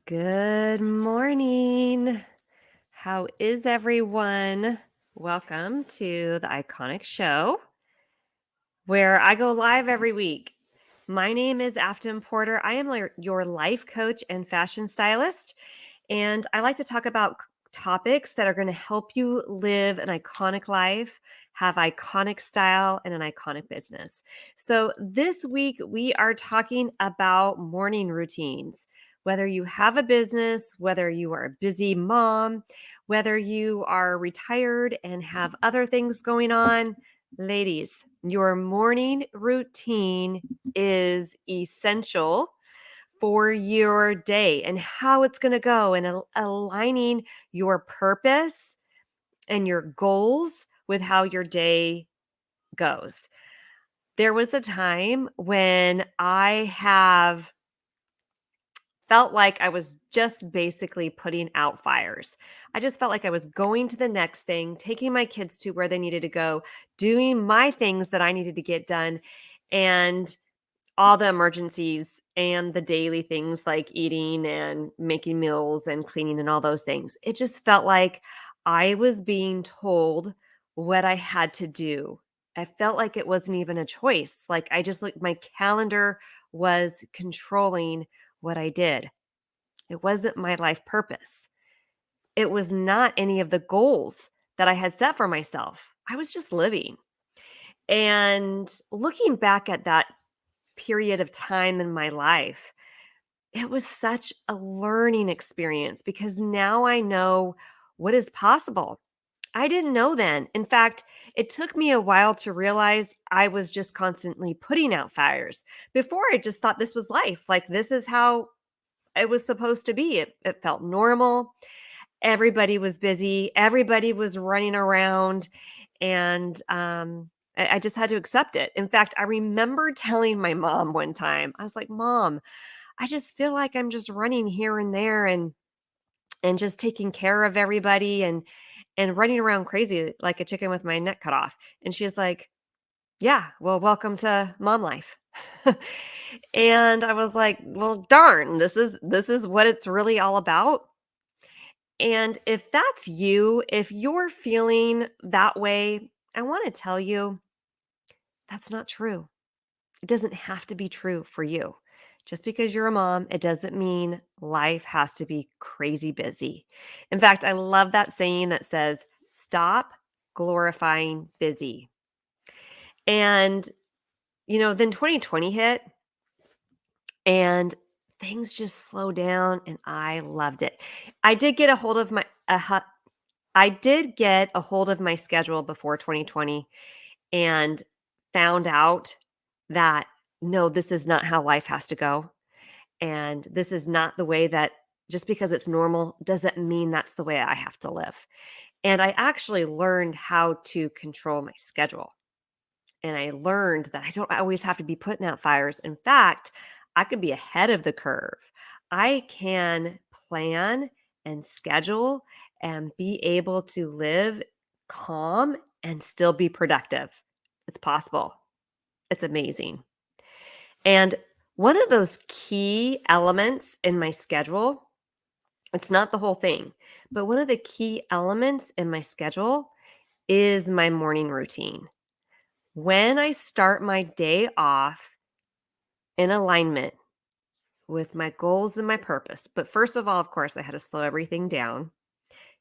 Good morning. How is everyone? Welcome to the Iconic Show, where I go live every week. My name is Afton Porter. I am your life coach and fashion stylist, and I like to talk about topics that are going to help you live an iconic life, have iconic style, and an iconic business. So, this week we are talking about morning routines. Whether you have a business, whether you are a busy mom, whether you are retired and have other things going on, ladies, your morning routine is essential for your day and how it's going to go and aligning your purpose and your goals with how your day goes. There was a time when I have felt like I was just basically putting out fires. I just felt like I was going to the next thing, taking my kids to where they needed to go, doing my things that I needed to get done, and all the emergencies and the daily things like eating and making meals and cleaning and all those things. It just felt like I was being told what I had to do. I felt like it wasn't even a choice. Like I just like my calendar was controlling what I did. It wasn't my life purpose. It was not any of the goals that I had set for myself. I was just living. And looking back at that period of time in my life, it was such a learning experience because now I know what is possible. I didn't know then. In fact, it took me a while to realize I was just constantly putting out fires. Before, I just thought this was life. Like, this is how it was supposed to be. It felt normal. Everybody was busy, everybody was running around, and I just had to accept it. In fact, I remember telling my mom one time, I was like, "Mom, I just feel like I'm just running here and there and just taking care of everybody and running around crazy like a chicken with my neck cut off." And she's like, "Yeah, well, welcome to mom life." And I was like, "Well, darn, this is what it's really all about." And if that's you, if you're feeling that way, I want to tell you that's not true. It doesn't have to be true for you. Just because you're a mom, it doesn't mean life has to be crazy busy. In fact, I love that saying that says, stop glorifying busy. And, then 2020 hit and things just slowed down and I loved it. I did get a hold of my, I did get a hold of my schedule before 2020 and found out that no, this is not how life has to go. And this is not the way that just because it's normal doesn't mean that's the way I have to live. And I actually learned how to control my schedule. And I learned that I don't always have to be putting out fires. In fact, I could be ahead of the curve. I can plan and schedule and be able to live calm and still be productive. It's possible. It's amazing. And one of those key elements in my schedule, it's not the whole thing, but one of the key elements in my schedule is my morning routine. When I start my day off in alignment with my goals and my purpose, but first of all, of course, I had to slow everything down,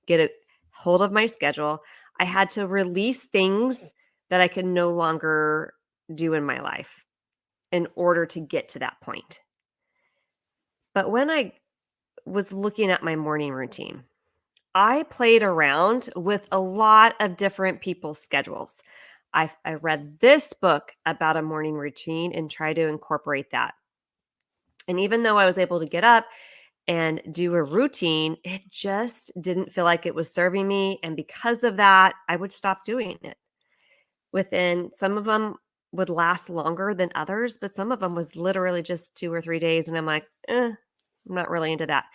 get a hold of my schedule. I had to release things that I could no longer do in my life in order to get to that point. But when I was looking at my morning routine, I played around with a lot of different people's schedules. I read this book about a morning routine and tried to incorporate that. And even though I was able to get up and do a routine, it just didn't feel like it was serving me. And because of that, I would stop doing it. Within some of them would last longer than others, but some of them was literally just 2 or 3 days. And I'm like, I'm not really into that.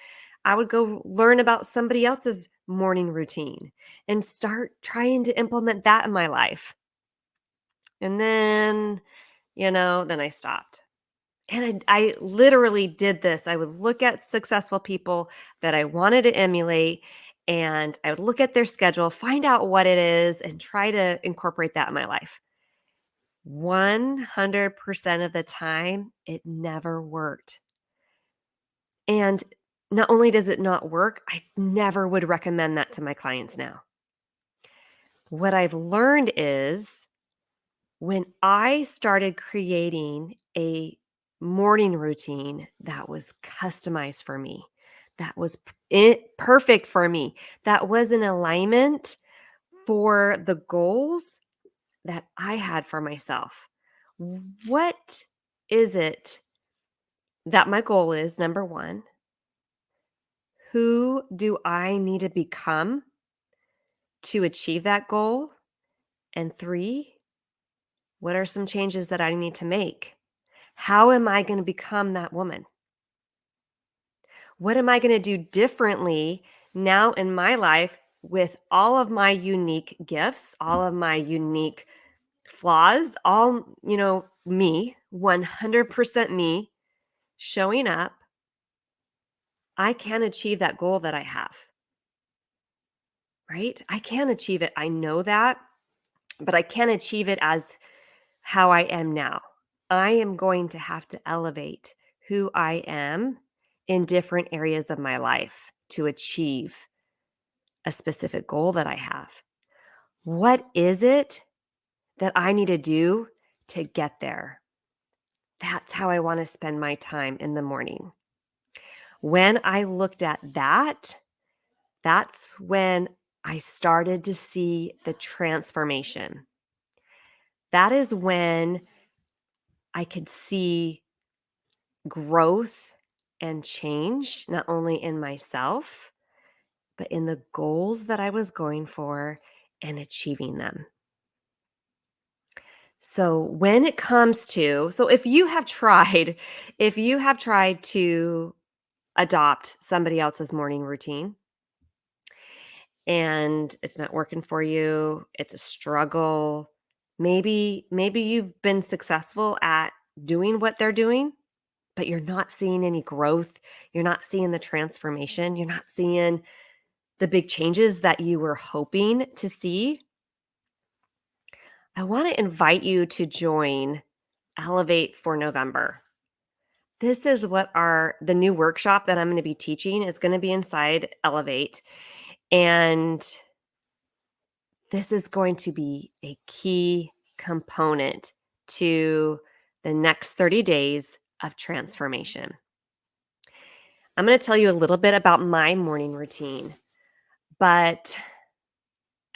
I would go learn about somebody else's morning routine and start trying to implement that in my life. And then, then I stopped. And I literally did this. I would look at successful people that I wanted to emulate, and I would look at their schedule, find out what it is, and try to incorporate that in my life. 100% of the time, it never worked. And not only does it not work, I never would recommend that to my clients now. What I've learned is when I started creating a morning routine that was customized for me, that was perfect for me, that was in alignment for the goals that I had for myself. What is it that my goal is? Number one, who do I need to become to achieve that goal? And three, what are some changes that I need to make? How am I going to become that woman? What am I going to do differently now in my life with all of my unique gifts, all of my unique flaws, all, me, 100% me showing up? I can achieve that goal that I have, right? I can achieve it. I know that, but I can't achieve it as how I am now. I am going to have to elevate who I am in different areas of my life to achieve a specific goal that I have. What is it that I need to do to get there? That's how I want to spend my time in the morning. When I looked at that, that's when I started to see the transformation. That is when I could see growth and change, not only in myself, but in the goals that I was going for and achieving them. So when it comes to, so if you have tried to adopt somebody else's morning routine and it's not working for you, it's a struggle, maybe you've been successful at doing what they're doing, but you're not seeing any growth, you're not seeing the transformation, you're not seeing the big changes that you were hoping to see. I want to invite you to join Elevate for November. This is what the new workshop that I'm going to be teaching is going to be inside Elevate. And this is going to be a key component to the next 30 days of transformation. I'm going to tell you a little bit about my morning routine, but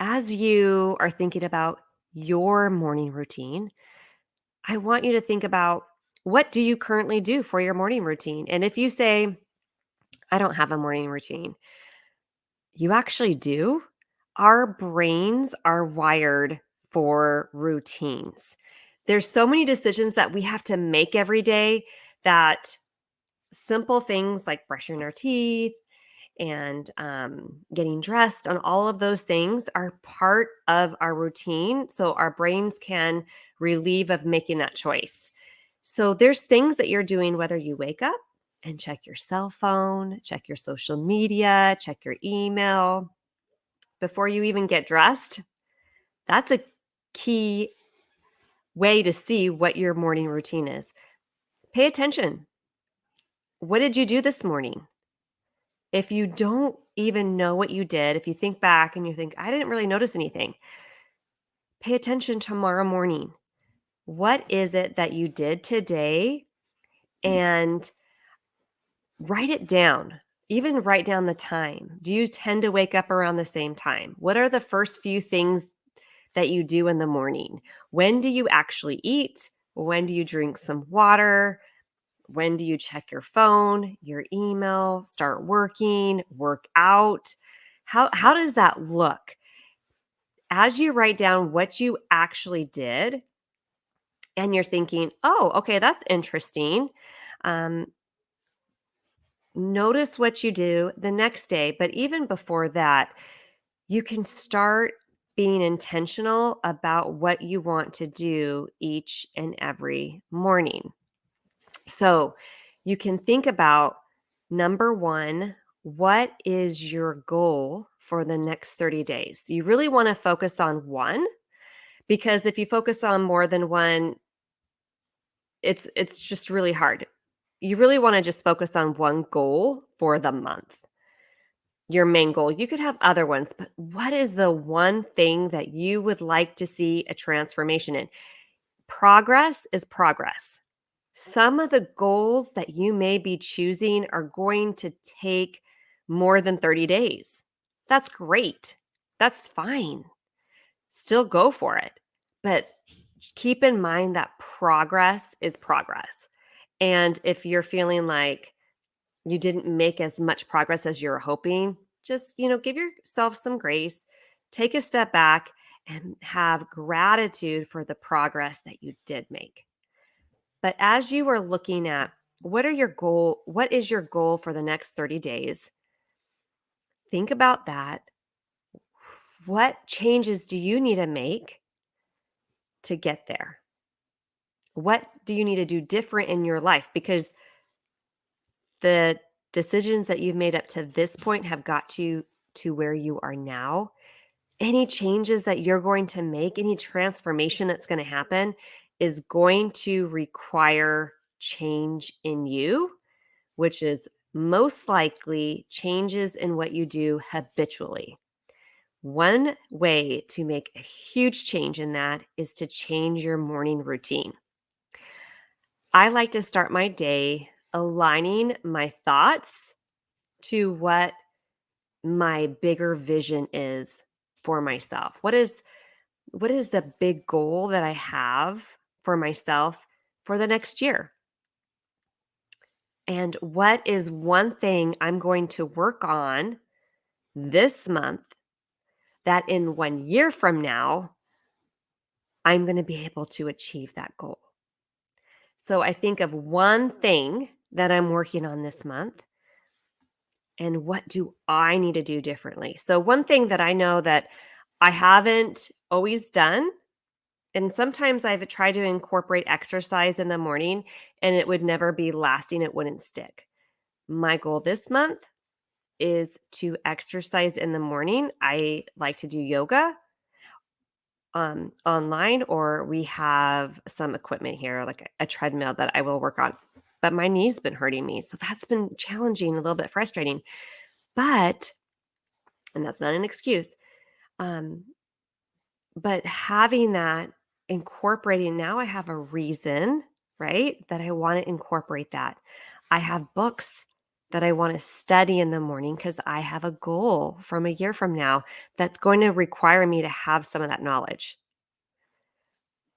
as you are thinking about your morning routine, I want you to think about, what do you currently do for your morning routine? And if you say, I don't have a morning routine, you actually do. Our brains are wired for routines. There's so many decisions that we have to make every day that simple things like brushing our teeth and getting dressed, and all of those things are part of our routine. So our brains can relieve of making that choice. So there's things that you're doing, whether you wake up and check your cell phone, check your social media, check your email before you even get dressed. That's a key way to see what your morning routine is. Pay attention. What did you do this morning? If you don't even know what you did, if you think back and you think, I didn't really notice anything, pay attention tomorrow morning. What is it that you did today? And write it down. Even write down the time. Do you tend to wake up around the same time? What are the first few things that you do in the morning? When do you actually eat? When do you drink some water? When do you check your phone, your email, start working, work out? How does that look? As you write down what you actually did, and you're thinking, oh, okay, that's interesting. Um, Notice what you do the next day. But even before that, you can start being intentional about what you want to do each and every morning. So you can think about number one, what is your goal for the next 30 days? You really want to focus on one, because if you focus on more than one, it's just really hard. You really want to just focus on one goal for the month, your main goal. You could have other ones, but what is the one thing that you would like to see a transformation in? Progress is progress. Some of the goals that you may be choosing are going to take more than 30 days. That's great. That's fine. Still go for it. But keep in mind that progress is progress. And if you're feeling like you didn't make as much progress as you're hoping, just, give yourself some grace, take a step back and have gratitude for the progress that you did make. But as you are looking at what is your goal for the next 30 days? Think about that. What changes do you need to make to get there? What do you need to do different in your life? Because the decisions that you've made up to this point have got you to where you are now. Any changes that you're going to make, any transformation that's going to happen is going to require change in you, which is most likely changes in what you do habitually. One way to make a huge change in that is to change your morning routine. I like to start my day aligning my thoughts to what my bigger vision is for myself. What is the big goal that I have for myself for the next year? And what is one thing I'm going to work on this month that in 1 year from now, I'm going to be able to achieve that goal? So I think of one thing that I'm working on this month, and what do I need to do differently? So one thing that I know that I haven't always done, and sometimes I've tried to incorporate exercise in the morning and it would never be lasting, it wouldn't stick. My goal this month is to exercise in the morning. I like to do yoga online, or we have some equipment here, like a treadmill that I will work on. But my knee's been hurting me. So that's been challenging, a little bit frustrating. But, and that's not an excuse, um, but having that incorporating, now I have a reason, right, that I want to incorporate that. I have books that I want to study in the morning because I have a goal from 1 year from now that's going to require me to have some of that knowledge.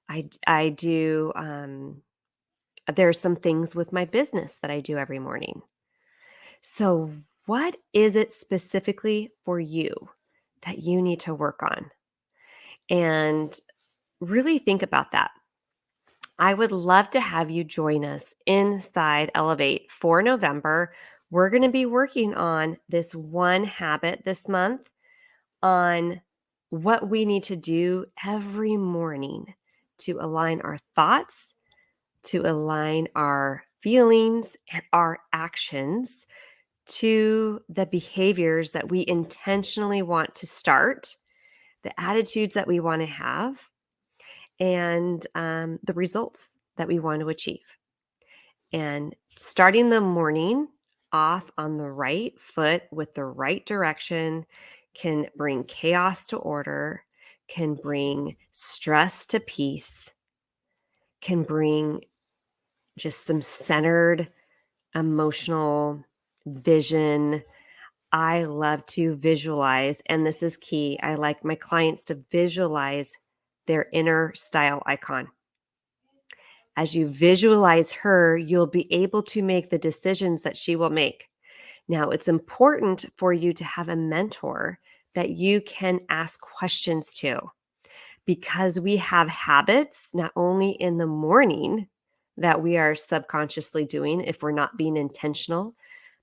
I do, there's some things with my business that I do every morning. So, what is it specifically for you that you need to work on? And really think about that. I would love to have you join us inside Elevate for November. We're going to be working on this one habit this month, on what we need to do every morning to align our thoughts, to align our feelings and our actions to the behaviors that we intentionally want to start, the attitudes that we want to have, and the results that we want to achieve. And starting the morning off on the right foot with the right direction can bring chaos to order, can bring stress to peace, can bring just some centered emotional vision. I love to visualize, and this is key. I like my clients to visualize their inner style icon. As you visualize her, you'll be able to make the decisions that she will make. Now, it's important for you to have a mentor that you can ask questions to, because we have habits not only in the morning that we are subconsciously doing if we're not being intentional,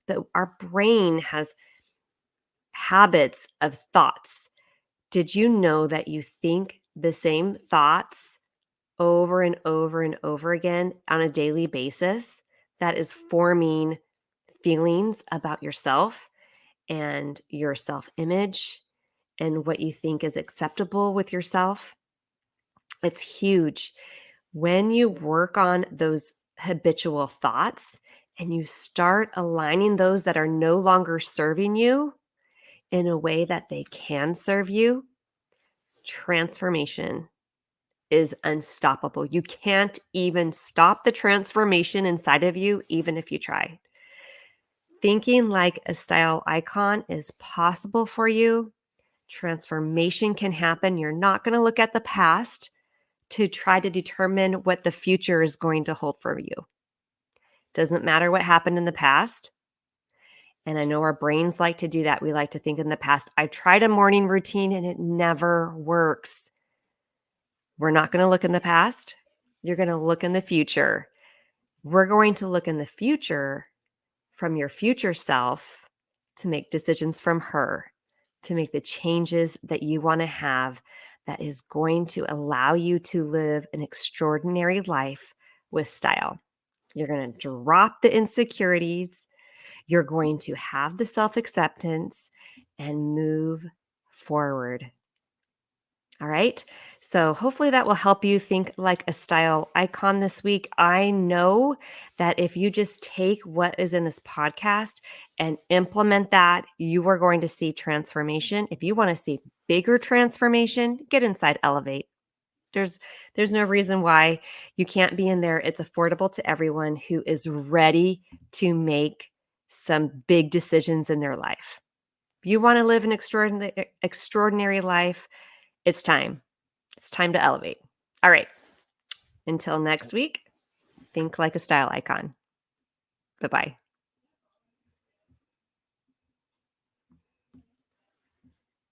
but our brain has habits of thoughts. Did you know that you think the same thoughts over and over and over again on a daily basis? that is forming feelings about yourself and your self-image and what you think is acceptable with yourself. It's huge. When you work on those habitual thoughts and you start aligning those that are no longer serving you in a way that they can serve you, transformation is unstoppable. You can't even stop the transformation inside of you, even if you try. Thinking like a style icon is possible for you. Transformation can happen. You're not going to look at the past to try to determine what the future is going to hold for you. Doesn't matter what happened in the past. And I know our brains like to do that. We like to think in the past. I tried a morning routine and it never works. We're not going to look in the past. You're going to look in the future. We're going to look in the future from your future self to make decisions from her, to make the changes that you want to have that is going to allow you to live an extraordinary life with style. You're going to drop the insecurities. You're going to have the self-acceptance and move forward. All right. So hopefully that will help you think like a style icon this week. I know that if you just take what is in this podcast and implement that, you are going to see transformation. If you want to see bigger transformation, get inside Elevate. There's no reason why you can't be in there. It's affordable to everyone who is ready to make some big decisions in their life. If you want to live an extraordinary life, it's time. It's time to elevate. All right. Until next week, think like a style icon. Bye-bye.